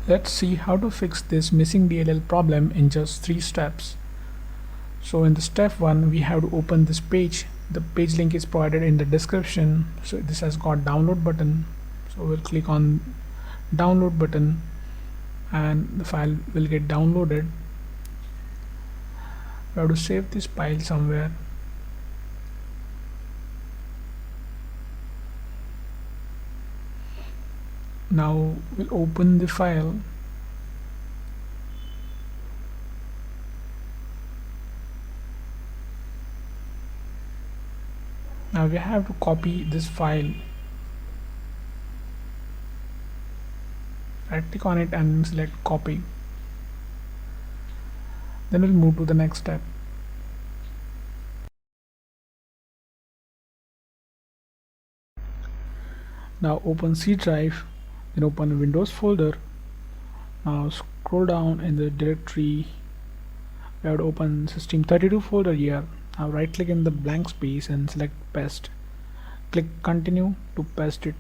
Let's see how to fix this missing DLL problem in just 3 steps. So in the step 1, we have to open this page. The page link is provided in the description. So this has got download button. So we'll click on download button and the file will get downloaded. We have to save this file somewhere. Now we'll open the file. Now we have to copy this file. Right click on it and select copy. Then we'll move to the next step. Now open C drive, then open Windows folder. Now scroll down in the directory. We have to open System32 folder here. Now right click in the blank space and select paste. Click continue to paste it.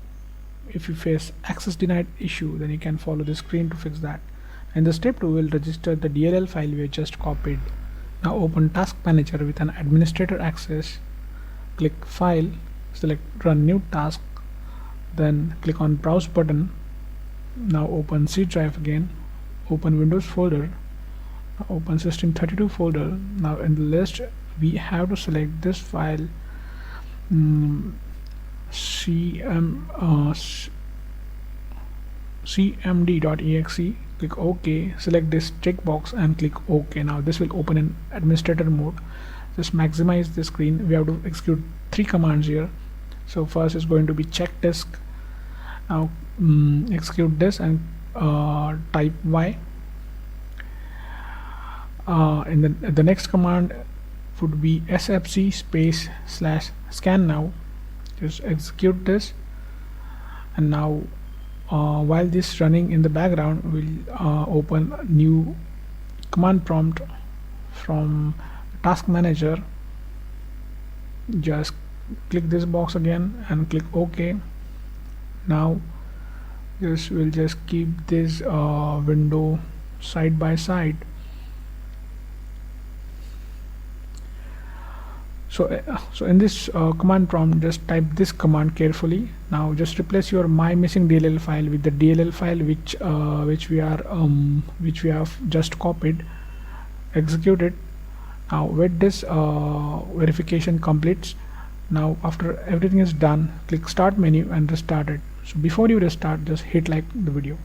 If you face access denied issue, then you can follow the screen to fix that. And the step 2 will register the DLL file we just copied. Now open task manager with an administrator access. Click file, select run new task, then click on browse button. Now open C drive again, open Windows folder, open System32 folder. Now in the list we have to select this file, cmd.exe. click OK, select this checkbox and click OK. Now this will open in administrator mode. Just maximize the screen. We have to execute 3 commands here. So first is going to be check disk. Now execute this and type Y. In the next command would be sfc space / scan now. Just execute this, and now while this running in the background, we'll open new command prompt from task manager. Just click this box again and click OK. Now we'll just keep this window side by side. So in this command prompt, just type this command carefully. Now just replace your my missing DLL file with the DLL file which we have just copied. Execute it. Now wait this verification completes. Now after everything is done, click start menu and restart it. So before you restart, just hit like the video.